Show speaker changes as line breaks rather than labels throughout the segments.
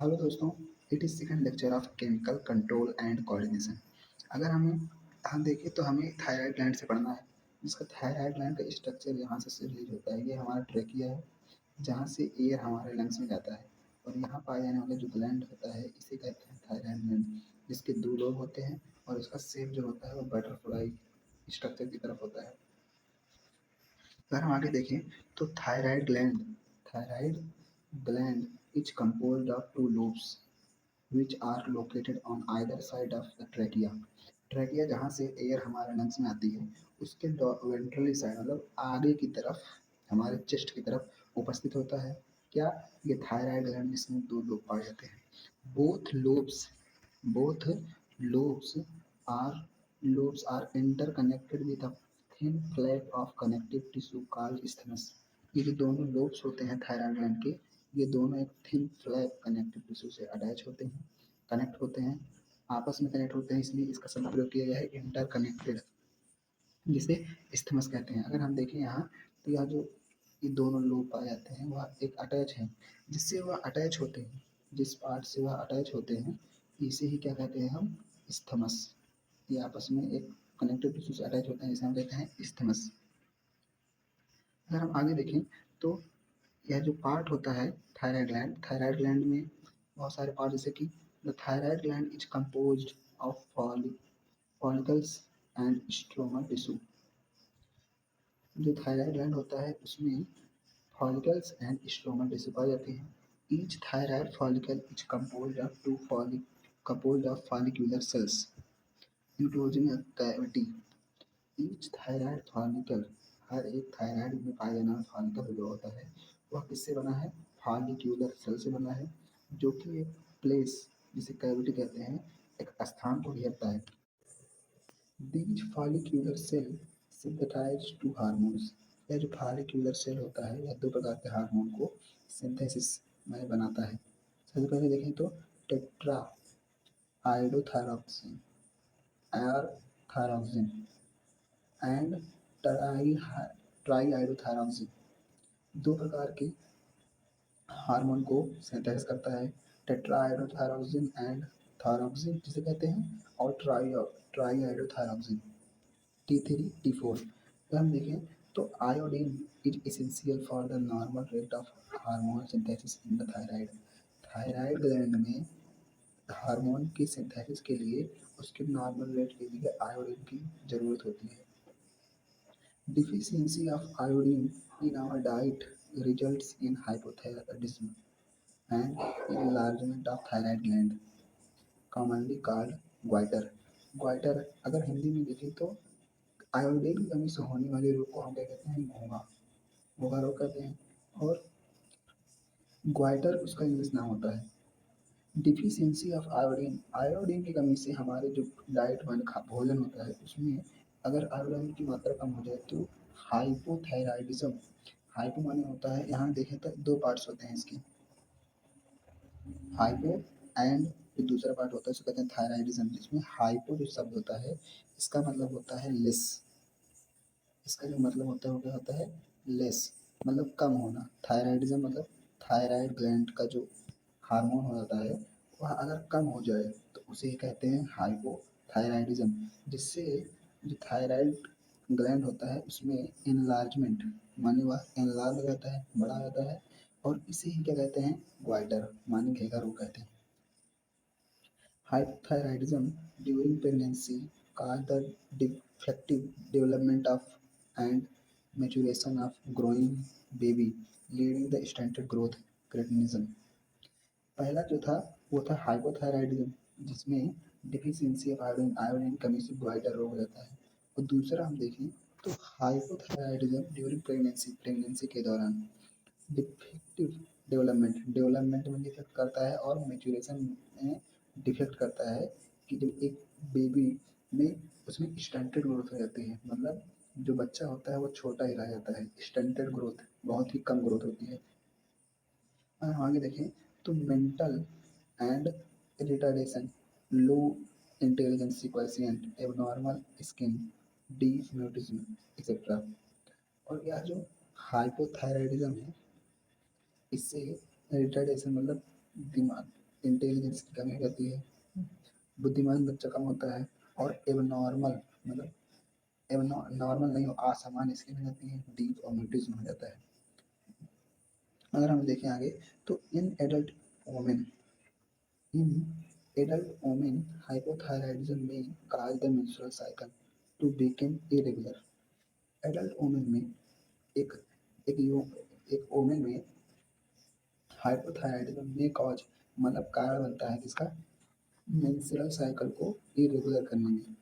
Hello दोस्तों, it is second lecture of chemical control and coordination. अगर हम देखें तो हमें थायराइड ग्लैंड से पढ़ना है, जिसका थायराइड ग्लैंड का स्ट्रक्चर यहाँ से रिलीज होता है। ये हमारा ट्रेकिया है, जहाँ से एयर हमारे लंग्स में जाता है। और यहाँ पाया जाने वाला जो ग्लैंड होता है इसे कहते हैं थायराइड ग्लैंड, जिसके दो लोब होते हैं और उसका शेप जो होता है वो बटरफ्लाई स्ट्रक्चर की तरफ होता है। अगर हम आगे देखें तो thyroid gland is composed of two lobes which are located on either side of the trachea। Trachea जहाँ से एयर हमारे लंग्स में आती है उसके वेंट्रली साइड मतलब आगे की तरफ, हमारे चेस्ट की तरफ उपस्थित होता है। क्या? ये थायराइड ग्लैंड, जिसमें दो लोब पाए जाते हैं। Both lobes are lobes are interconnected with a thin flap of connective tissue called isthmus। ये जो दोनों लोब्स होते हैं थायराइड ग्लैंड के, ये दोनों एक थिन फ्लैप कनेक्टिव टिश्यू से अटैच होते हैं, कनेक्ट होते हैं, आपस में कनेक्ट होते हैं, इसलिए इसका शब्द प्रयोग किया गया है इंटरकनेक्टेड, जिसे इस्थमस कहते हैं। अगर हम देखें यहाँ तो यह जो ये दोनों लोब पाए जाते हैं वह एक अटैच है, जिससे वह अटैच होते हैं, जिस पार्ट से वह अटैच होते हैं इसे ही क्या कहते हैं हम? इस्थमस। ये आपस में एक कनेक्टिव टिश्यू से अटैच होते हैं, जिसे हम कहते हैं इस्थमस। अगर हम आगे देखें तो यह जो पार्ट होता है थायराइड ग्लैंड में बहुत सारे पार्ट, जैसे कि the thyroid gland is composed of follicles and stroma tissue. जो थायराइड ग्लैंड होता है उसमें फॉलिकल्स एंड स्ट्रोमा टिश्यू पाए जाते हैं। Each thyroid follicle is composed of follicular cells enclosing a cavity। Each thyroid follicle, हर एक थायराइड में पाया जाने वाला फॉलिकल जो होता है वह किससे बना है? फॉलिक्यूलर सेल से बना है, जो कि एक प्लेस, जिसे कैविटी कहते हैं, एक स्थान को घेरता है। These follicular cell synthesise to hormones. यह जो फॉलिक्यूलर सेल होता है यह दो प्रकार के हार्मोन को सिंथेसिस में बनाता है। सबसे पहले देखें तो टेट्रा आइडोथायरॉक्सिन और थायरॉक्सिन एंड ट्राई आइडोथायरॉक्सिन, दो प्रकार के हार्मोन को सिंथेसिस करता है। टेट्राआइडोथायरॉक्सिन एंड थायरॉक्सिन जिसे कहते हैं, और ट्राईआइडोथायरॉक्सिन T3 T4। अगर हम देखें तो iodine is essential for the normal rate of hormone synthesis in the thyroid. Thyroid gland में हार्मोन की सिंथेसिस के लिए उसके नॉर्मल रेट के लिए आयोडीन की जरूरत होती है। Deficiency of iodine in our diet results in hypothyroidism and enlargement of thyroid gland, commonly called goiter। goiter अगर हिंदी में देखें तो आयोडीन की कमी से होने वाले रोग को हम क्या कहते हैं? घोंघा, घोंघा रोग कहते हैं। और ग्वाइटर उसका इंग्लिश नाम होता है। डिफिशियंसी ऑफ आयोडीन, आयोडीन की कमी से हमारे जो डाइट में भोजन होता है उसमें अगर आयोडीन की मात्रा कम हो जाए तो हाइपोथायराइडिज्म। हाइपो माने होता है, यहाँ देखें तो दो पार्ट्स होते हैं इसके, हाइपो एंड जो दूसरा पार्ट होता है उसको कहते हैं थायराइडिज्म। जिसमें हाइपो जो शब्द होता है इसका मतलब होता है लेस, इसका जो मतलब होता है वो क्या होता है? लेस, मतलब कम होना। थायराइडिज्म मतलब थायराइड ग्लैंड का जो हार्मोन हो जाता है वह अगर कम हो जाए तो उसे कहते हैं हाइपोथायराइडिज्म। जिससे जो थायराइड ग्लैंड होता है उसमें इनलार्जमेंट, माने वह एनलार्ज हो जाता है, बड़ा हो जाता है, और इसे ही क्या कहते हैं? ग्वाइटर, माने घेगा रोग कहते हैं। Hypothyroidism during pregnancy cause the defective development of and maturation of growing baby, leading the stunted growth cretinism। पहला जो था वो था हाइपोथायराइडिज्म, जिसमें डिफिशियंसी ऑफ आयोडीन, आयोडीन कमी से गोइटर रोग हो जाता है। और दूसरा हम देखें तो हाइपोथायराइडिज्म ड्यूरिंग प्रेगनेंसी, प्रेगनेंसी के दौरान डिफेक्टिव डेवलपमेंट, डेवलपमेंट में डिफेक्ट करता है और मैच्योरेशन में डिफेक्ट करता है, कि जब एक बेबी में उसमें स्टंटेड ग्रोथ हो जाती है, मतलब जो बच्चा होता है वो छोटा ही रह जाता है, स्टंटेड ग्रोथ, बहुत ही कम ग्रोथ होती है। और हम आगे देखें तो mental and retardation, low intelligence quotient, abnormal skin, deep mutism etcetera. और यह जो हाइपोथायराइडिज्म है इससे रिटार्डेशन मतलब दिमाग, इंटेलिजेंस की कमी हो जाती है, बुद्धिमान बच्चा कम होता है, और एबनॉर्मल मतलब नॉर्मल नहीं हो असामान्य स्किन हो जाती है, डीप और म्यूटिज्म हो जाता है। अगर हम देखें आगे तो women in adult women hypothyroidism में cause the menstrual cycle to become irregular। Adult women में एक एक यो एक वोमेन में हाइपोथायराइडिज्म में कॉज मतलब कारण बनता है किसका, मेंस्ट्रुअल साइकिल को इरेगुलर करने में।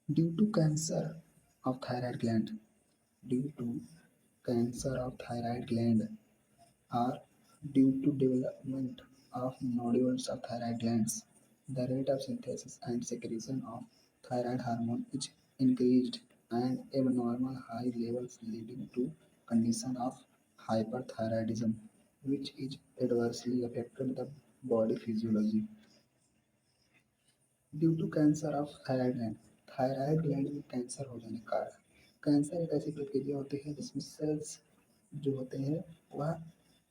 Due to cancer of thyroid gland due to cancer of thyroid gland or due to development of nodules of thyroid glands, the rate of synthesis and secretion of thyroid hormone is increased and abnormal high levels leading to condition of hyperthyroidism, which is adversely affected the body physiology। Due to cancer of thyroid gland में cancer हो जाने का कारण। Cancer एक ऐसी प्रक्रिया होती है जिसमें सेल्स जो होते हैं वह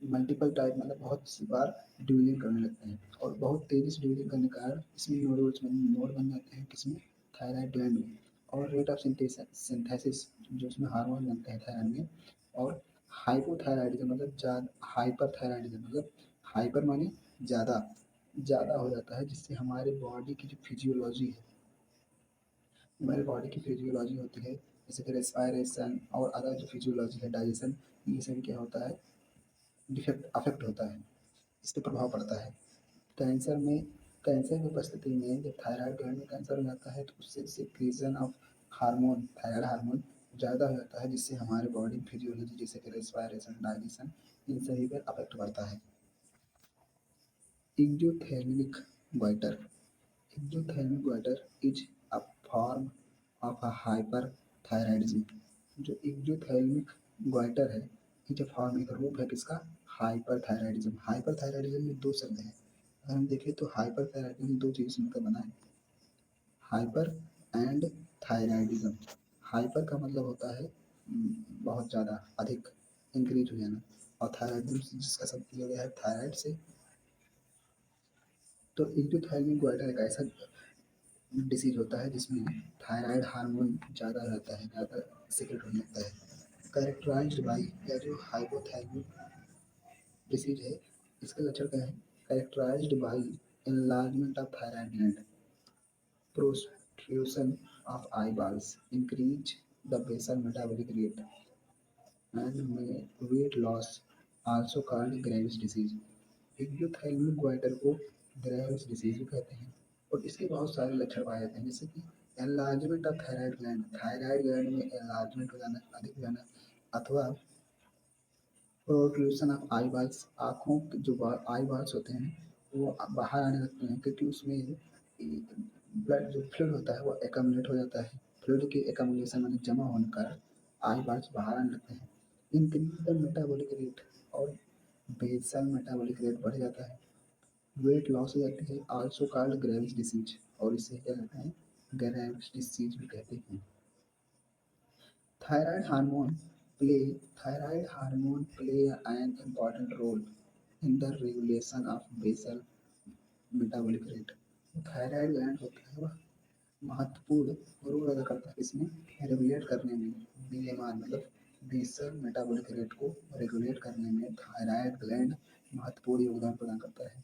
मल्टीपल टाइप मतलब बहुत सी बार डिवीजन करने लगते हैं, और बहुत तेजी से डिवीजन करने के कारण इसमें नोड बन जाते हैं किसमें, थायराइड ग्लैंड में। और रेट ऑफ सिंथेसिस जो उसमें हार्मोन बनते हैं थायराइड में, और हाइपोथायराइडिज्म मतलब हाइपर थायराइडिज्म मतलब हाइपर माने ज़्यादा, ज़्यादा हो जाता है, जिससे हमारे बॉडी की जो फिजियोलॉजी है, हमारे बॉडी की फिजियोलॉजी होती है जैसे कि रेस्पायरेशन और अदर जो फिजियोलॉजी है, डाइजेशन, ये सभी क्या होता है, डिफेक्ट अफेक्ट होता है, इस पर प्रभाव पड़ता है। कैंसर में कैंसर की उपस्थिति में जब थायराइड ग्लैंड में कैंसर हो जाता है तो उससे secretion of hormone thyroid hormone ज़्यादा हो जाता है, जिससे हमारे बॉडी फिजियोलॉजी जैसे कि रेस्पायरेशन, डाइजेशन, इन सभी पर अफेक्ट पड़ता है। Exophthalmic goitre exophthalmic goitre is a form of a hyperthyroidism. जो एक्सोथर्मिक गोइटर है, इज अ फॉर्म एक रूप है किसका, हाइपरथायराइडिज्म। हाइपरथायराइडिज्म में दो शब्द हैं, अगर हम देखें तो हाइपरथायराइडिज्म दो चीज़ से मिलकर बना है, हाइपर एंड थायराइडिज्म। हाइपर का मतलब होता है बहुत ज़्यादा, अधिक, इंक्रीज हो जाना, और थायराइडिज्म जिसका शब्द लिया गया है थायराइड से। तो एक्सोथर्मिक गोइटर एक ऐसा डिसीज होता है जिसमें थायराइड हार्मोन ज़्यादा रहता है, ज़्यादा सीक्रेट होने लगता है। कैरेक्टराइज्ड बाई या जो हाइपोथैलेमिक डिसीज है, इसके लक्षण क्या है, characterised by enlargement of thyroid gland, protrusion of eyeballs, increase the basal metabolic rate, and weight loss, also called Graves' disease। Exophthalmic goitre को ग्रेव्स डिसीज भी कहते हैं, और इसके बहुत सारे लक्षण पाए जाते हैं, जैसे कि एनलार्जमेंट ऑफ थायराइड ग्लैंड में एनलार्जमेंट हो जाना, अधिक हो जाना, अथवा प्रोट्रूशन ऑफ आई बाल्स, आँखों के जो आई बाल्स होते हैं वो बाहर आने लगते हैं, क्योंकि उसमें ब्लड जो फ्लूइड होता है वो एकमुलेट हो जाता है, फ्लूइड के एकमुलेशन माने जमा होने का आई बाल्स बाहर आने लगते हैं। इंक्रीज द मेटाबॉलिक रेट, और बेसल मेटाबॉलिक रेट बढ़ जाता है, वेट लॉस हो जाती है, आल्सो कॉल्ड ग्रेव्स डिसीज, और इसे क्या कहते हैं, ग्रेव्स डिसीज भी कहते हैं। Thyroid hormone thyroid hormone play an important role in the regulation of basal metabolic rate। Thyroid gland होता है वह महत्वपूर्ण रोल अदा करता है इसमें, रेगुलेट करने में, बीएमआर मतलब बेसल मेटाबॉलिक रेट को रेगुलेट करने में थायराइड ग्लैंड महत्वपूर्ण योगदान प्रदान करता है।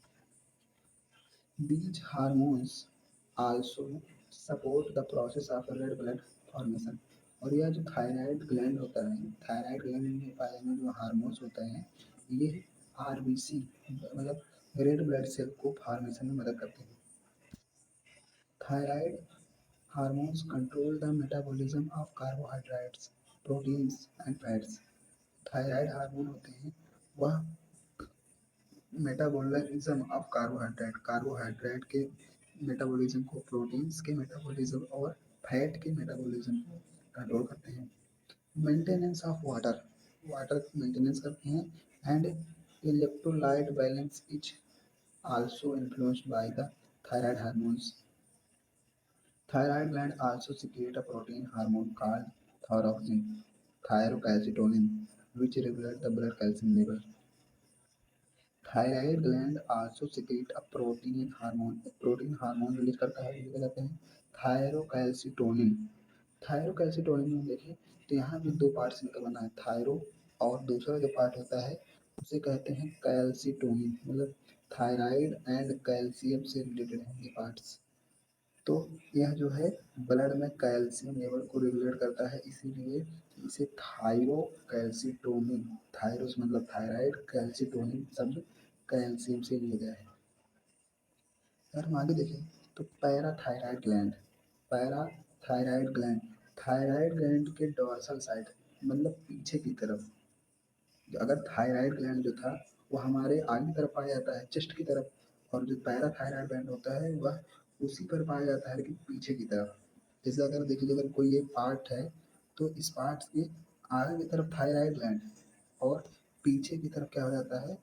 These hormones also support the process of red blood formation। और यह जो थायराइड ग्लैंड होता है, थायराइड ग्लैंड में पाए जाने जो हार्मोन्स होते हैं, ये आरबीसी मतलब रेड ब्लड सेल को फॉर्मेशन में मदद करते हैं। Thyroid hormones control the metabolism of carbohydrates, proteins and fats. Thyroid hormone होते हैं वह मेटाबॉलिज्म ऑफ कार्बोहाइड्रेट के मेटाबॉलिज्म को, प्रोटीन्स के मेटाबॉलिज्म और फैट के मेटाबॉलिज्म को कंट्रोल करते हैं। Maintenance of water water maintenance करते हैं, and electrolyte balance is also influenced by the thyroid hormones. Thyroid gland also secrete a protein hormone called thyroxine thyrocalcitonin, which regulate the blood calcium level। Thyroid gland also secrete a protein hormone, protein hormone release करता है जिसे कहते हैं thyrocalcitonin. Thyrocalcitonin में देखें तो यहाँ भी दो पार्ट से मिलकर बना है, थायरो और दूसरा जो पार्ट होता है उसे कहते हैं कैल्सिटोनिन, मतलब थायराइड एंड कैल्शियम से रिलेटेड हैं ये पार्ट्स। तो यह जो है ब्लड में कैल्शियम लेवल को रेगुलेट करता है, इसीलिए इसे थायरोकैल्सिटोनिन, थायरोस मतलब थायराइड, कैल्सिटोनिन शब्द कैल्शियम से लिया गया है। अगर हम आगे देखें तो parathyroid gland, parathyroid gland, thyroid gland के डोर्सल साइड मतलब पीछे की तरफ, अगर थायराइड ग्लैंड जो था वो हमारे आगे की तरफ पाया जाता है चेस्ट की तरफ, और जो पैराथायराइड ग्लैंड होता है वह उसी पर पाया जाता है लेकिन पीछे की तरफ। जैसे अगर देख लीजिए अगर कोई एक पार्ट है तो इस पार्ट के आगे की तरफ थायराइड ग्लैंड और पीछे की तरफ क्या हो जाता है,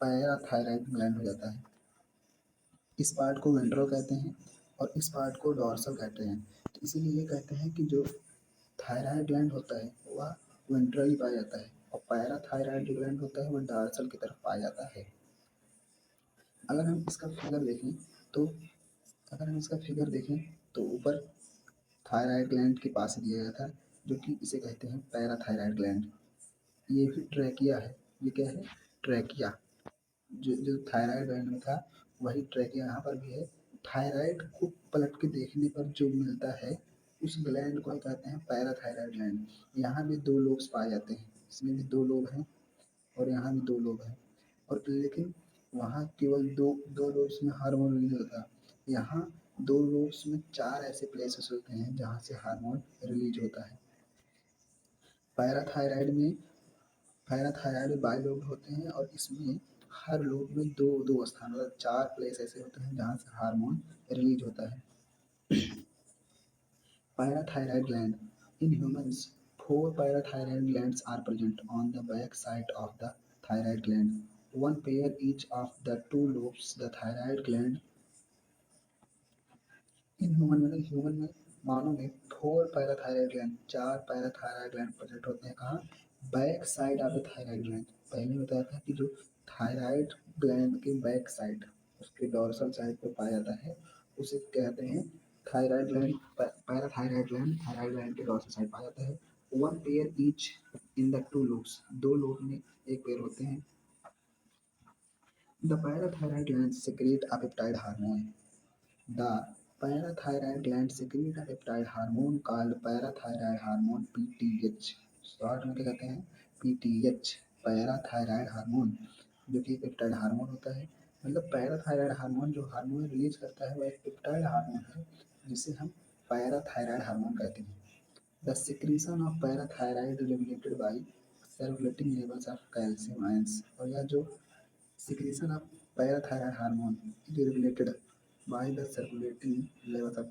पैराथायराइड ग्लैंड हो जाता है। इस पार्ट को वेंट्रल कहते हैं और इस पार्ट को डोर्सल कहते हैं। तो इसीलिए ये कहते हैं कि जो थायराइड ग्लैंड होता है वह वेंट्रली पाया जाता है और पैराथायराइड जो ग्लैंड होता है वह डोर्सल की तरफ पाया जाता है। अगर हम इसका फिगर देखें तो अगर हम इसका फिगर देखें तो ऊपर थायराइड ग्लैंड के पास दिया गया था जो कि इसे कहते हैं पैराथायराइड ग्लैंड। ये भी ट्रैकिया है, ये क्या है, ट्रैकिया। जो जो थायराइड ग्लैंड में था वही ट्रैकिया यहाँ पर भी है। थायराइड को पलट के देखने पर जो मिलता है उस ग्लैंड को कहते हैं पैराथायराइड ग्लैंड। यहाँ भी दो लोब्स पाए जाते हैं, इसमें भी दो लोब हैं और यहाँ भी दो लोब हैं, और लेकिन वहाँ केवल दो दो लोब्स में हार्मोन रिलीज होता है, यहाँ दो लोब्स में चार ऐसे प्लेसेस होते हैं जहाँ से हार्मोन रिलीज होता है। पैराथायराइड में पैराथायराइड बाइलोब होते हैं और इसमें हर लोब में दो दो स्थान मतलब चार प्लेस ऐसे होते हैं जहाँ से हार्मोन रिलीज होता है। Parathyroid gland in humans, four parathyroid glands are present on the back side of the thyroid gland, one pair each of the two lobes. The thyroid gland in human मतलब human में मानव में four parathyroid gland, चार parathyroid gland present होते हैं कहाँ, back side of the thyroid gland. पहले बताया था कि जो थायराइड ग्लैंड के बैक साइड उसके डोर्सल साइड पर पाया जाता है उसे कहते हैं thyroid gland, parathyroid gland. Thyroid gland के डोर्सल साइड पाया जाता है। One pair each in the two lobes, दो लोब में एक पेयर होते हैं। The parathyroid gland secrete a peptide hormone, the parathyroid gland secrete a peptide hormone called parathyroid hormone PTH। Short में क्या कहते हैं, PTH, पैराथायराइड हार्मोन, जो कि पेप्टाइड हार्मोन होता है। मतलब पैराथायराइड हार्मोन जो हार्मोन रिलीज करता है वह एक पेप्टाइड हार्मोन है जिसे हम पैराथायराइड हार्मोन कहते हैं। The secretion of parathyroid regulated by circulating levels of calcium ions, और यह जो secretion of parathyroid hormone is regulated by the circulating levels of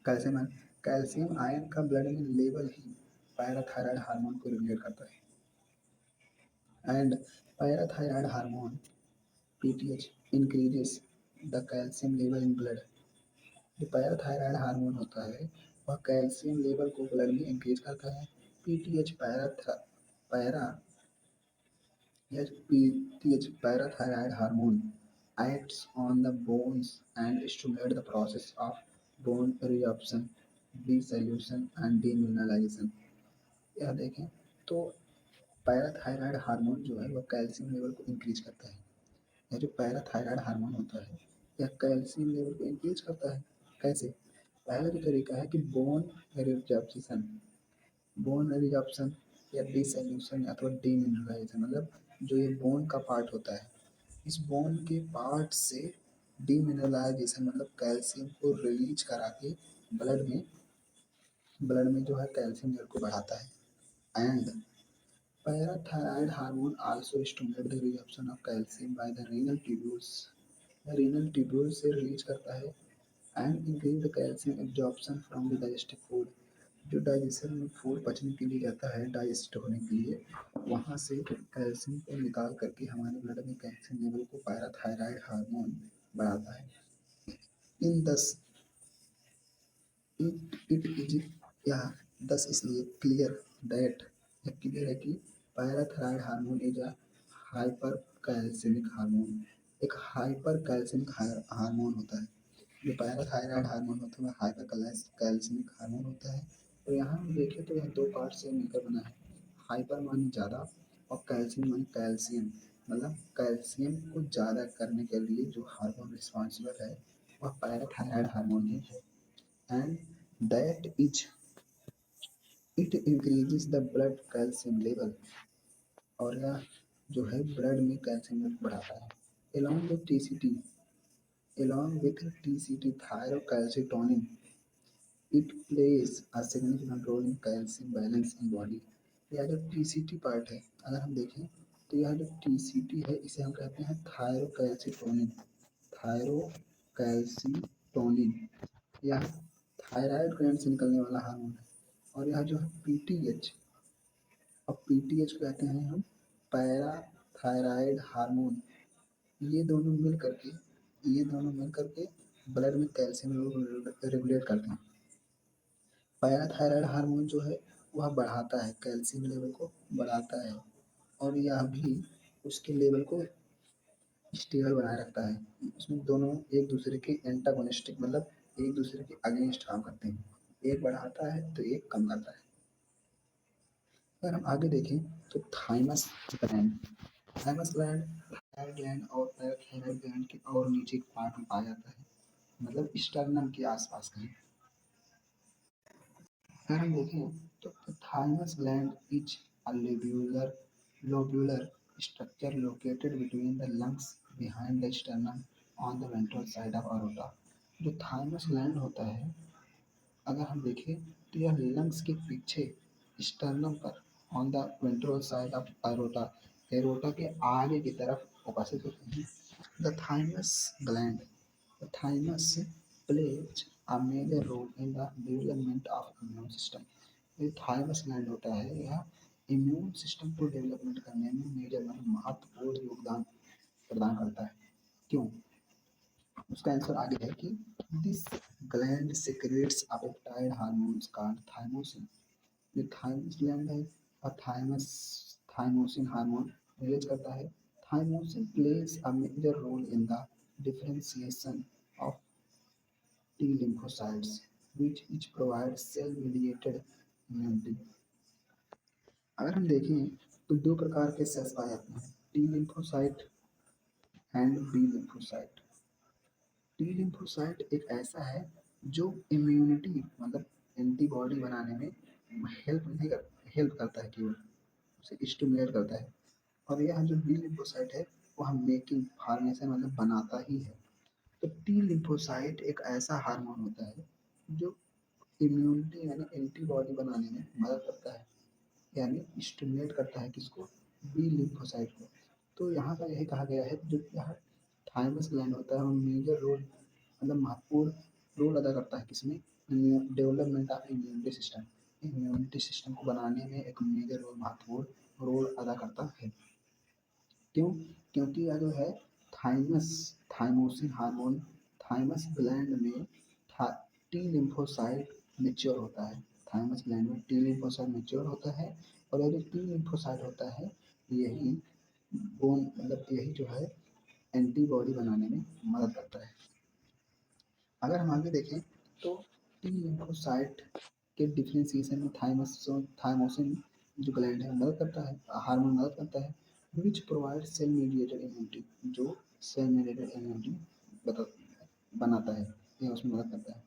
calcium ion. Calcium ion का ब्लड में लेवल ही पैराथायराइड हार्मोन को regulate करता है। And parathyroid hormone PTH increases the calcium level in blood. जो parathyroid hormone होता है वह calcium level को ब्लड में इंक्रीज करता है। PTH para PTH, parathyroid hormone, acts on the bones and stimulates the process of bone reabsorption, dissolution and demineralization। यह देखें तो पैराथायराइड हार्मोन जो है वह कैल्शियम लेवल को इंक्रीज करता है। यह जो पैराथायराइड हार्मोन होता है यह कैल्शियम लेवल को इंक्रीज करता है। कैसे? पहला जो तरीका है कि बोन रिabsorption, बोन रिजॉर्प्शन या डिसोल्यूशन अथवा डीमिनरलाइजेशन, मतलब जो ये बोन का पार्ट होता है इस बोन के पार्ट से डीमिनरलाइजेशन मतलब कैल्शियम को रिलीज करा के ब्लड में जो है कैल्शियम लेवल को बढ़ाता है। And parathyroid hormone also stimulate the resorption of calcium by the renal tubules, renal tubule से रिलीज करता है। And increase the calcium absorption from the digestive food, जो डाइजेशन में फूड पचने के लिए जाता है डाइजेस्ट होने के लिए वहाँ से कैल्शियम को निकाल करके हमारे ब्लड में कैल्शियम लेवल को पैराथायराइड हार्मोन बढ़ाता है। इन दस इट इज या दस इसलिए क्लियर दैट, यह क्लियर है कि parathyroid hormone is a hyper calcaemic hormone, एक हाइपर कैल्सिमिक हार्मोन होता है। जो पैराथायराइड हार्मोन होता है वह हाइपर कैल्सिमिक हार्मोन होता है। तो यहाँ हम देखें तो यह दो पार्ट से मिलकर बना है। हाइपर माने ज़्यादा और कैल्शियम माने कैल्शियम, मतलब कैल्शियम को ज़्यादा करने के लिए जो हार्मोन रिस्पॉन्सिबल है वह पैराथायराइड हार्मोन ही है। And that is it increases the blood calcium level, और यह जो है ब्लड में कैल्शियम लेवल बढ़ाता है। along with TCT along with TCT thyrocalcitonin, it plays a significant role in calcium balance in body। यह जो TCT पार्ट है, अगर हम देखें तो यह जो TCT है इसे हम कहते हैं थायरोकैल्सिटोनिन। थायरोकैल्सिटोनिन यह थायराइड ग्लैंड से निकलने वाला हार्मोन है। और यह जो है PTH, अब PTH कहते हैं हम पैराथायराइड हार्मोन। ये दोनों मिल करके ये दोनों मिल करके ब्लड में कैल्शियम रेगुलेट करते हैं। पैराथायराइड हार्मोन जो है वह बढ़ाता है, कैल्शियम लेवल को बढ़ाता है, और यह भी उसके लेवल को स्टेबल बनाए रखता है। इसमें दोनों एक दूसरे के एंटागोनिस्टिक, मतलब एक दूसरे के अगेंस्ट काम करते हैं। एक बढ़ाता है तो एक कम करता है। अगर हम आगे देखें तो thymus gland, thymus gland thyroid gland और पैराथायराइड ग्लैंड के और नीचे के पार्ट में पाया जाता है, मतलब स्टर्नम के आसपास कहीं। अगर हम देखें तो thymus gland is a lobular structure located between the lungs behind the sternum on the ventral side of aorta. जो थाइमस ग्लैंड होता है, अगर हम देखें तो यह लंग्स के पीछे स्टर्नम पर on the ventral side of aorta, aorta के आगे की तरफ उपस्थित होते हैं। The thymus gland The thymus plays a major role in the development of immune system। ये थाइमस ग्लैंड होता है, यह इम्यून सिस्टम को डेवलपमेंट करने में मेजर महत्वपूर्ण योगदान प्रदान करता है। क्यों? उसका आंसर आगे है कि this gland secretes a peptide hormones called thymosin। जो थाइमस ग्लैंड है और थाइमोसिन हार्मोन रिलीज करता है। Thymosin plays a major role in the differentiation of T lymphocytes, which provide cell-mediated immunity। अगर हम देखें तो दो प्रकार के सेल्स पाए जाते हैं, T lymphocyte and B lymphocyte. T lymphocyte एक ऐसा है जो इम्यूनिटी, मतलब एंटीबॉडी बनाने में हेल्प नहीं कर हेल्प करता है, केवल उसे स्टिमुलेट करता है। और यह जो बी लिम्फोसाइट है वह मेकिंग फॉर्मेशन, मतलब बनाता ही है। तो टी लिम्फोसाइट एक ऐसा हार्मोन होता है जो इम्यूनिटी यानी एंटीबॉडी बनाने में मदद करता है, यानी स्टिमुलेट करता है किसको, बी लिम्फोसाइट को। तो यहाँ पर यही कहा गया है जो यह थाइमस ग्लैंड होता है वो मेजर रोल, मतलब महत्वपूर्ण रोल अदा करता है किसमें, development of immunity system, immunity system को बनाने में एक मेजर रोल, महत्वपूर्ण रोल अदा करता है। क्यों? क्योंकि यह जो है thymus thymosin hormone thymus gland में टी लिम्फोसाइट मेच्योर होता है। थाइमस ग्लैंड में टी लिम्फोसाइट मेच्योर होता है, और यह जो टी लिम्फोसाइट होता है यही बोन, मतलब यही जो है एंटीबॉडी बनाने में मदद करता है। अगर हम आगे देखें तो टी लिम्फोसाइट के डिफरेंशिएशन में थाइमोसिन जो ग्लैंड है मदद करता है, हार्मोन मदद करता है, which provide cell mediated immunity, जो सेल मीडिएटेड इम्यूनिटी बनाता है, यह उसमें मदद करता है।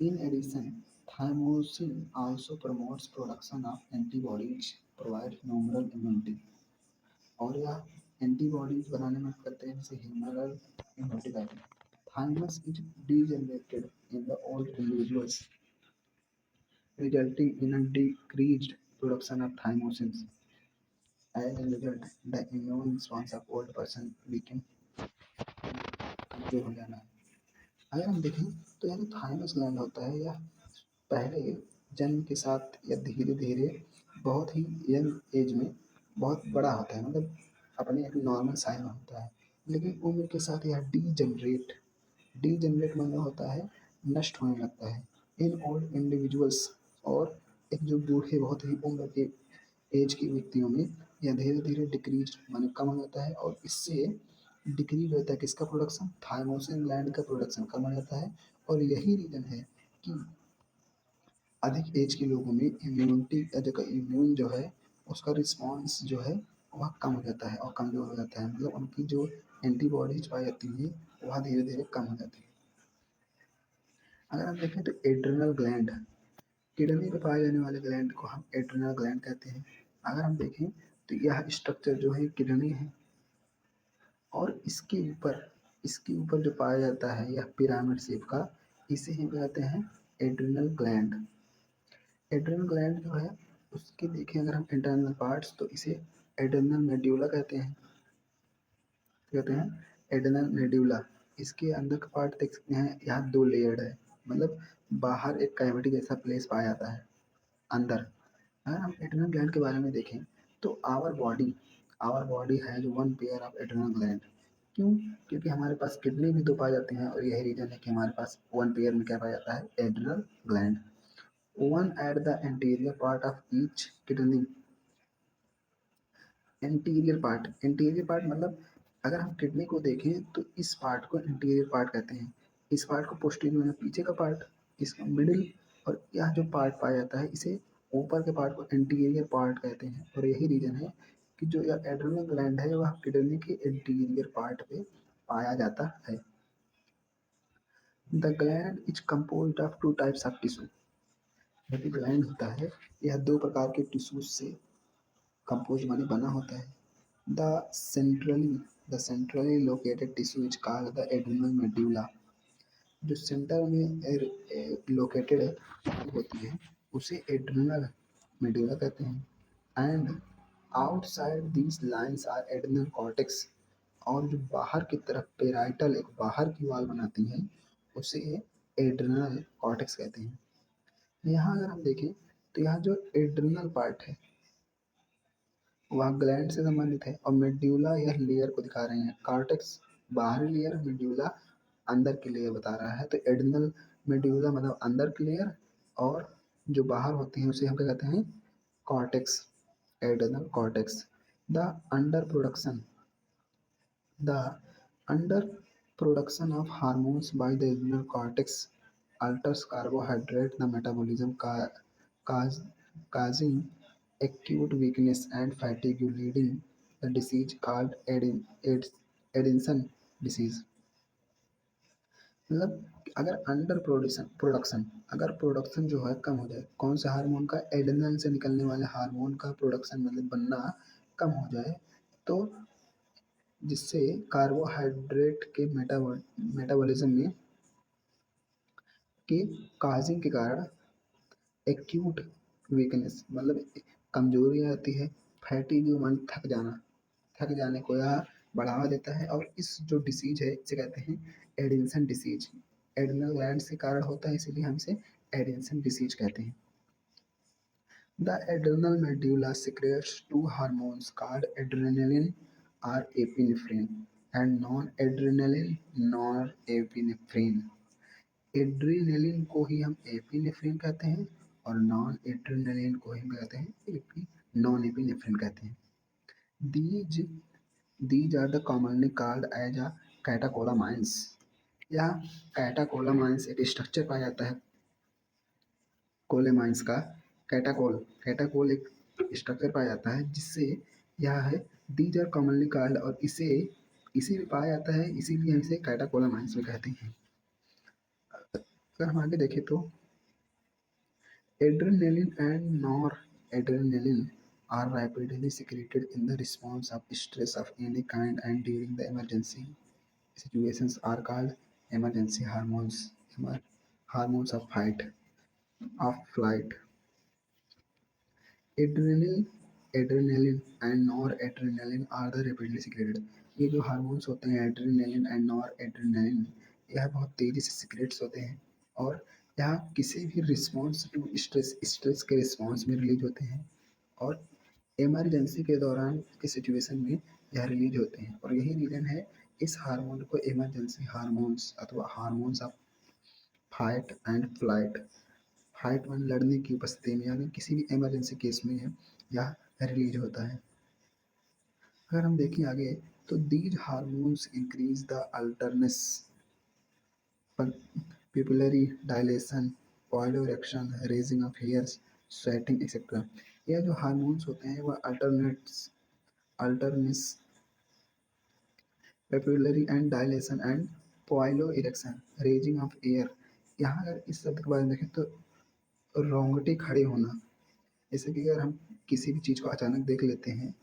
In addition thymosin also promotes production of antibodies provide humoral immunity, और यह एंटीबॉडीज बनाने में मदद करते हैं, जैसे ह्यूमरल इम्यूनिटी कहते हैं। Thymus is degenerated in the old individuals, resulting in a decreased production of thymosins। As a result, the immune response of old person weaken, कमजोर हो जाना है। अगर हम देखें तो यह जो थाइमस ग्लैंड होता है यह पहले जन्म के साथ या धीरे धीरे बहुत ही यंग एज में बहुत बड़ा होता है, मतलब अपने एक नॉर्मल साइज में होता है, लेकिन उम्र के साथ यह डीजनरेट मतलब होता है नष्ट होने लगता है इन ओल्ड इंडिविजुअल्स। और एक जो बूढ़े बहुत ही उम्र के एज के व्यक्तियों में यह धीरे धीरे डिक्रीज माने कम हो जाता है, और इससे डिक्रीज होता है किसका प्रोडक्शन, थायमोसिन ग्लैंड का प्रोडक्शन कम हो जाता है। और यही रीजन है कि अधिक एज के लोगों में इम्यूनिटी जगह इम्यून जो है उसका रिस्पॉन्स जो है वह कम हो जाता है और कमज़ोर हो जाता है, मतलब उनकी जो एंटीबॉडीज पाई जाती हैं वह धीरे धीरे कम हो जाती है। अगर हम देखें तो एड्रिनल ग्लैंड, किडनी पे पाए जाने वाले ग्लैंड को हम एड्रिनल ग्लैंड कहते हैं। अगर हम देखें तो यह स्ट्रक्चर जो है किडनी है, और इसके ऊपर जो पाया जाता है यह पिरामिड शेप का, इसे हम कहते हैं एड्रिनल ग्लैंड। एड्रिनल ग्लैंड जो है उसके देखें अगर हम इंटरनल पार्ट्स तो इसे एड्रिनल मेड्यूला कहते हैं एड्रिनल मेड्यूला। इसके अंदर का पार्ट देख सकते हैं, यहाँ दो लेयर्ड है, मतलब बाहर एक कैविटी जैसा प्लेस पाया जाता है अंदर। अगर हम एड्रिनल ग्लैंड के बारे में देखें तो आवर बॉडी है जो one pair of adrenal gland. क्यों? क्योंकि हमारे पास किडनी भी दो पाए जाते हैं, और यही रीजन है कि हमारे पास वन पेयर में क्या पाया जाता है, adrenal gland. One at the anterior part of each kidney. Anterior part मतलब अगर हम किडनी को देखें तो इस पार्ट को एंटीरियर पार्ट कहते हैं, इस पार्ट को पोस्टीरियर में पीछे का पार्ट, इसका मिडिल, और यह जो पार्ट पाया जाता है इसे ऊपर के पार्ट को एंटीरियर पार्ट कहते हैं। और यही रीजन है कि जो यह एड्रिनल ग्लैंड है वह किडनी के एंटीरियर पार्ट पे पाया जाता है। The gland is composed of two types of tissue. जो भी ग्लैंड होता है यह दो प्रकार के टिश्यूज से कंपोज माने बना होता है। The centrally the centrally located tissue is called the adrenal medulla. जो सेंटर में लोकेटेड होती है उसे एड्रिनल मेड्यूला कहते हैं। And outside these lines are adrenal cortex. और जो बाहर की तरफ पेराइटल एक बाहर की वॉल बनाती है उसे एड्रिनल कॉर्टेक्स कहते हैं। यहाँ अगर हम देखें तो यहाँ जो एड्रिनल पार्ट है वह ग्लैंड से संबंधित है, और मेड्यूला यह लेयर को दिखा रहे हैं। कॉर्टेक्स बाहरी लेयर, मेड्यूला अंदर की लेयर बता रहा है। तो एड्रिनल मेड्यूला मतलब अंदर की लेयर, और जो बाहर होती है उसे हम क्या कहते हैं, cortex, adrenal cortex. The under production The underproduction of hormones by the adrenal cortex alters carbohydrate the metabolism, cause, causing acute weakness and fatigue, leading the disease called Addison disease। मतलब अगर अंडर प्रोडक्शन अगर production जो है कम हो जाए कौन से hormone का, एड्रेनल से निकलने वाले हार्मोन का प्रोडक्शन मतलब बनना कम हो जाए, तो जिससे कार्बोहाइड्रेट के मेटाबॉलिज्म में की काजिंग के कारण एक्यूट वीकनेस मतलब कमजोरी आती है, फैटी जो मन थक जाने को यह बढ़ावा देता है। और इस जो डिसीज है इसे कहते हैं एडिनसन डिसीज। एड्रिनल ग्लैंड से कारण होता है इसीलिए हम इसे एडिनसन डिसीज कहते हैं। The adrenal medulla secretes two hormones called adrenaline or epinephrine and non-adrenaline norepinephrine। Adrenaline को ही हम एपिनेफ्रिन कहते हैं, और नॉन एड्रेनलिन को ही कहते हैं नॉन एपिनेफ्रिन कहते हैं। These these are the commonly called as a catecholamines. यह कैटाकोलामाइंस एक स्ट्रक्चर पाया जाता है कोलेमाइंस का। कैटाकोल एक स्ट्रक्चर पाया जाता है जिससे यह है दीज आर कॉमनली कॉल्ड, और इसे भी पाया जाता है इसीलिए हम इसे कैटाकोलामाइंस में कहते हैं। अगर हम आगे देखें तो adrenaline and noradrenaline are rapidly secreted in the response of stress of any kind and during the emergency situations are called emergency hormones, hormones of flight। Adrenaline, adrenaline and noradrenaline are the rapidly secreted। ये जो hormones होते हैं adrenaline and nor adrenaline, यह बहुत तेजी से secrets होते हैं, और यह किसी भी रिस्पॉन्स टू स्ट्रेस के रिस्पॉन्स में रिलीज होते हैं, और इमरजेंसी के दौरान के सिचुएशन में यह रिलीज होते हैं। और यही रीज़न है इस हार्मोन को इमरजेंसी हार्मोन्स अथवा hormones of fight and flight, fight में लड़ने की उपस्थिति में यानी किसी भी इमरजेंसी केस में यह रिलीज होता है। अगर हम देखें आगे तो these hormones increase the alertness pupillary dilation, pyrorexin, raising of hairs, sweating etc. यह जो हार्मोन्स होते हैं वह alertness pupillary and dilation and piloerection raising of hair. यहाँ अगर इस शब्द के बारे में देखें तो रोंगटे खड़े होना, जैसे कि अगर हम किसी भी चीज़ को अचानक देख लेते हैं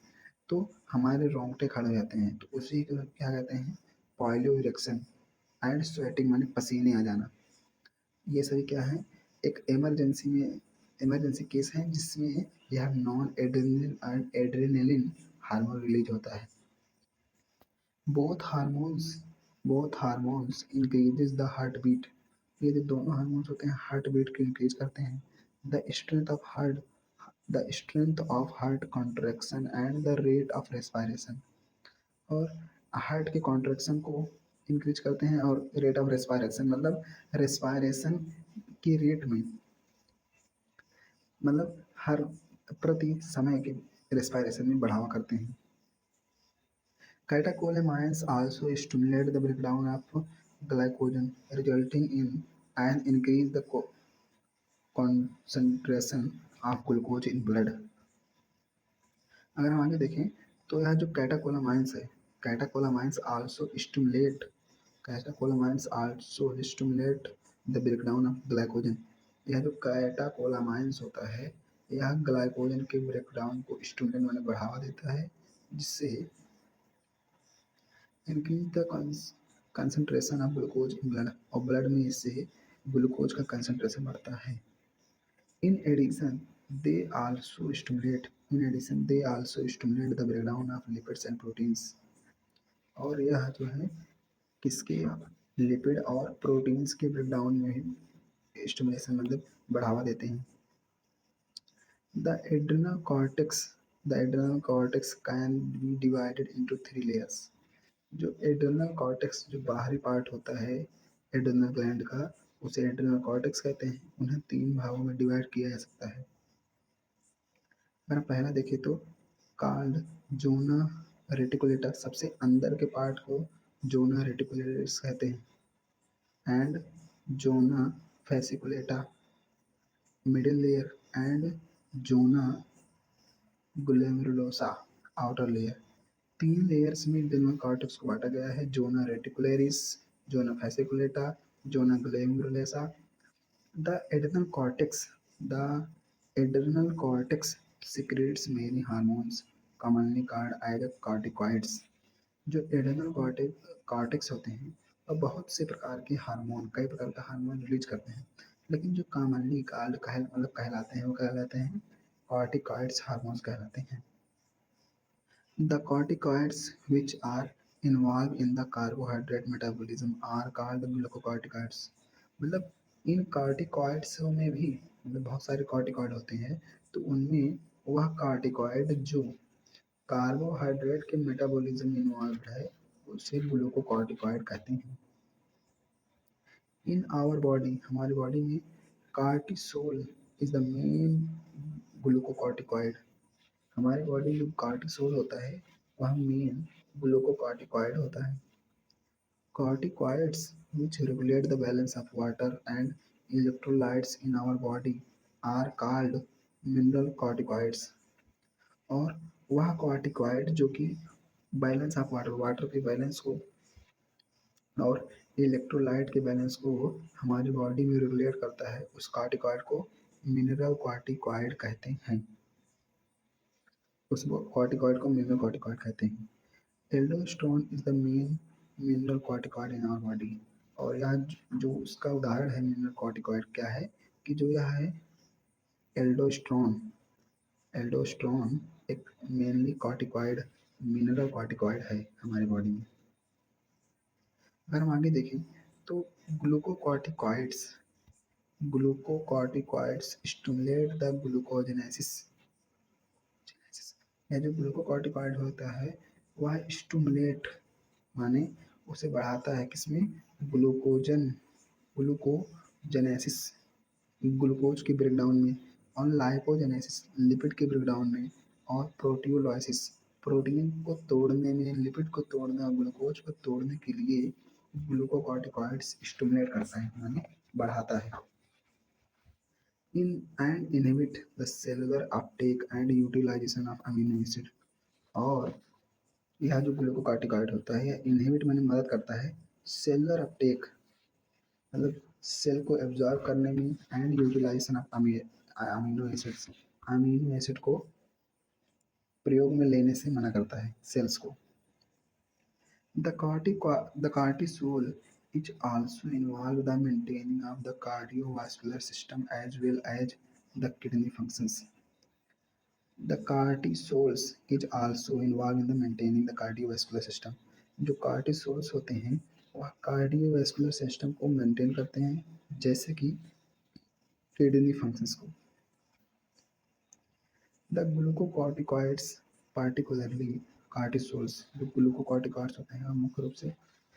तो हमारे रोंगटे खड़े हो जाते हैं, तो उसी को क्या कहते हैं, पॉइलो इरेक्शन एंड स्वेटिंग माने पसीने आ जाना। ये सभी क्या है, एक इमरजेंसी केस है जिसमें यह नॉन एड्रेनलिन हार्मोन रिलीज होता है। Both hormones both hormones increases the heartbeat. ये जो दोनों हार्मोन्स होते हैं हार्ट बीट को इंक्रीज करते हैं। The strength of heart contraction and the rate of respiration. और हार्ट के कॉन्ट्रैक्शन को इंक्रीज करते हैं और रेट ऑफ रेस्पिरेशन मतलब रेस्पिरेशन की रेट में, मतलब हर प्रति समय के रेस्पिरेशन में बढ़ावा करते हैं। Catecholamines also stimulate the breakdown of glycogen, resulting in an increase the concentration of glucose in blood। अगर हम आगे देखें तो यह जो कैटाकोलामाइंस है, catecholamines also stimulate catecholamines also stimulate the breakdown of glycogen. यह जो कैटाकोलामाइंस होता है यह ग्लाइकोजन के ब्रेकडाउन को स्टिमुलेट माने बढ़ावा देता है, जिससे increase the concentration of glucose in blood, और ब्लड में इससे ग्लूकोज का कंसंट्रेशन बढ़ता है। In addition they also stimulate they also stimulate the breakdown of lipids and proteins. और यह जो है किसके, लिपिड और प्रोटीन्स के ब्रेकडाउन में भी स्टिमुलेशन मतलब बढ़ावा देते हैं। The adrenal cortex the adrenal cortex can be divided into 3 layers. जो एड्रिनल कॉर्टेक्स जो बाहरी पार्ट होता है एड्रिनल ग्लैंड का, उसे एड्रिनल कॉर्टेक्स कहते हैं। उन्हें 3 भागों में डिवाइड किया जा सकता है। अगर पहला देखें तो कार्ड जोना रेटिकुलेटा, सबसे अंदर के पार्ट को जोना रेटिकुलेटस कहते हैं, and zona fasciculata middle layer and zona glomerulosa outer layer. 3 layers में एड्रिनल कॉर्टेक्स को बांटा गया है, zona reticularis, zona fasciculata, zona glomerulosa। The adrenal cortex the adrenal cortex secretes many hormones commonly called as corticoids। जो adrenal cortex होते हैं और बहुत से प्रकार के हार्मोन, कई प्रकार के हार्मोन रिलीज करते हैं, लेकिन जो कॉमनली कॉल्ड मतलब कहलाते हैं वो कहलाते हैं कॉर्टिकॉइड्स हार्मोन्स कहलाते हैं। The corticoids which are involved in the carbohydrate metabolism are called glucocorticoids। मतलब इन कॉर्टिकॉइड्स में भी मतलब बहुत सारे कॉर्टिकॉइड होते हैं, तो उनमें वह कॉर्टिकॉइड जो कार्बोहाइड्रेट के मेटाबॉलिज्म में इन्वॉल्व है उसे ग्लूकोकॉर्टिकॉइड कहते हैं। इन आवर बॉडी, हमारी बॉडी में cortisol is the main glucocorticoid. हमारी बॉडी में जो कार्टिसोल होता है वह मेन ग्लूकोकॉर्टिकॉइड होता है। Corticoids which regulate the balance of water and electrolytes in our body are called mineral corticoids। और वह कॉर्टिकॉइड जो कि बैलेंस ऑफ वाटर के बैलेंस को और इलेक्ट्रोलाइट के बैलेंस को हमारी बॉडी में रेगुलेट करता है, उस कॉर्टिकॉइड को मिनरल कॉर्टिकॉइड कहते हैं। उस कॉर्टिकॉइड को मिनरल कॉर्टिकॉइड कहते हैं। Aldosterone is the main mineral corticoid in our body. और यह जो उसका उदाहरण है मिनरल कॉर्टिकॉइड क्या है कि जो यह है एल्डोस्टेरोन। एल्डोस्टेरोन एक मेनली कॉर्टिकॉइड मिनरल कॉर्टिकॉइड है हमारी बॉडी में। अगर हम आगे देखें तो glucocorticoids glucocorticoids stimulate the glucogenesis. यह जो ग्लूकोकॉर्टिकॉइड होता है वह स्टिमुलेट माने उसे बढ़ाता है किसमें, ग्लूकोजेनेसिस ग्लूकोज के ब्रेकडाउन में, और लाइपोजेनेसिस लिपिड के ब्रेकडाउन में, और प्रोटियोलाइसिस प्रोटीन को तोड़ने में, लिपिड को तोड़ने और ग्लूकोज को तोड़ने के लिए ग्लूकोकॉर्टिकॉइड्स स्टिमुलेट करता है, यानी बढ़ाता है। In and inhibit the cellular uptake and utilisation of amino acid. और यह जो ग्लूकोकॉर्टिकॉइड होता है, यह इनहिबिट माने मदद करता है सेलुलर अपटेक, मतलब सेल को एब्जॉर्ब करने में, and utilisation of amino acids, amino acid को प्रयोग में लेने से मना करता है सेल्स को। The cortisol is also involved in the maintaining of the cardiovascular system as well as the kidney functions. The cortisols is also involved in the maintaining the cardiovascular system. जो कार्टिसोल्स होते हैं वह कार्डियोवैस्कुलर सिस्टम को maintain करते हैं, जैसे कि kidney functions को। द ग्लूकोकॉर्टिकॉइड्स पार्टिकुलरली कार्टिसोल्स, जो ग्लूकोकॉर्टिकॉइड्स होते हैं मुख्य रूप से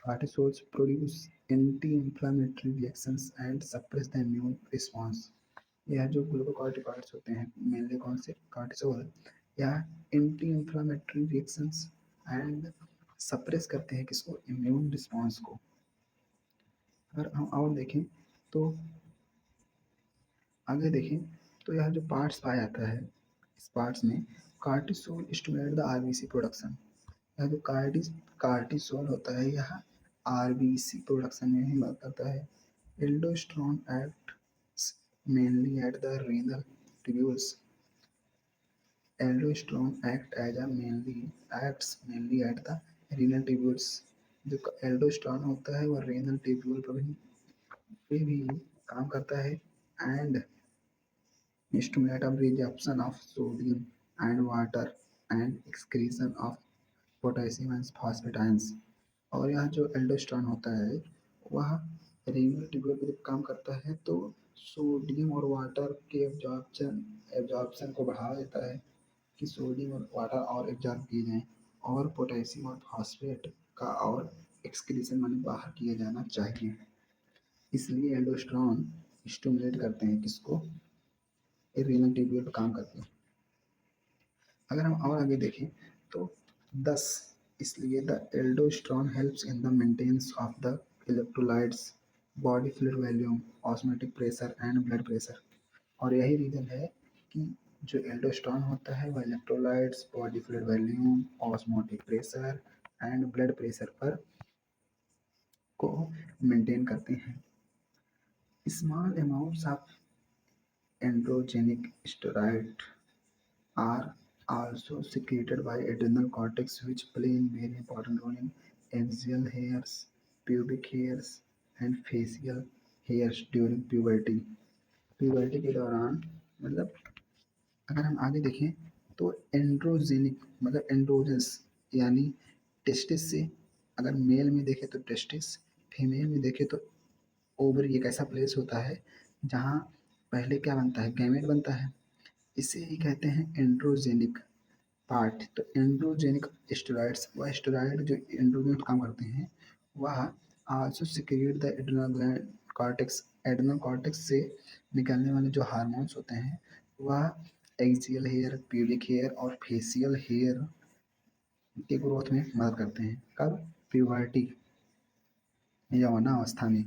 cortisols produce anti inflammatory reactions and suppress the immune response. यह जो ग्लूकोकॉर्टिकॉइड्स होते हैं मेनली कौन से, कार्टिसोल, यह anti inflammatory reactions and suppress करते हैं किसको, इम्यून रिस्पॉन्स को। अगर हम और देखें तो आगे देखें तो यह जो पार्ट्स पाया जाता है, इस पार्ट्स में cortisol stimulate the RBC production. यह जो कार्टिसोल होता है यह आरबीसी प्रोडक्शन में ही मदद करता है। Aldosterone acts mainly at the renal tubules. Aldosterone acts mainly at the renal tubules। जो एल्डोस्टेरोन होता है वह रेनल ट्यूब्यूल पे भी काम करता है, and stimulate absorption of sodium and water and excretion of potassium and phosphate ions। और यह जो एल्डोस्टेरोन होता है वह रीनल ट्यूब्यूल पे जब काम करता है तो सोडियम और वाटर के एब्जॉर्प्शन को बढ़ा देता है, कि सोडियम और वाटर और एब्जॉर्ब किए जाएं, और पोटेशियम और फॉस्फेट का और एक्सक्रीशन माने बाहर किया जाना चाहिए। इसलिए एल्डोस्टेरोन स्टिमुलेट करते हैं किसको, रीनल ट्यूब्यूल पर काम करते हैं। अगर हम और आगे देखें तो 10, इसलिए the aldosterone helps in the maintenance of the electrolytes, body fluid volume, osmotic pressure and blood pressure. और यही रीज़न है कि जो एल्डोस्टेरोन होता है वह electrolytes, body fluid volume, osmotic pressure and blood pressure पर को मेंटेन करते हैं। Small amounts of androgenic steroid are also secreted by adrenal cortex, which play a very important role in axial hairs, pubic hairs, and facial hairs during puberty। puberty के दौरान, मतलब अगर हम आगे देखें तो एंड्रोजेनिक मतलब एंड्रोजस यानी टेस्टिस से, अगर मेल में देखें तो टेस्टिस, फीमेल में देखें तो ओवरी एक ऐसा प्लेस होता है जहाँ पहले क्या बनता है, गैमेट बनता है। इसे ही कहते हैं एंड्रोजेनिक पार्ट। तो एंड्रोजेनिक स्टेरॉइड्स, वह स्टेरॉइड जो एंड्रोजन काम करते हैं वह also secrete the adrenal gland cortex. Adrenal cortex से निकलने वाले जो हार्मोन्स होते हैं वह एक्सियल हेयर, प्यूबिक हेयर और फेशियल हेयर के ग्रोथ में मदद करते हैं। कब, प्यूबर्टी, यौवनावस्था में।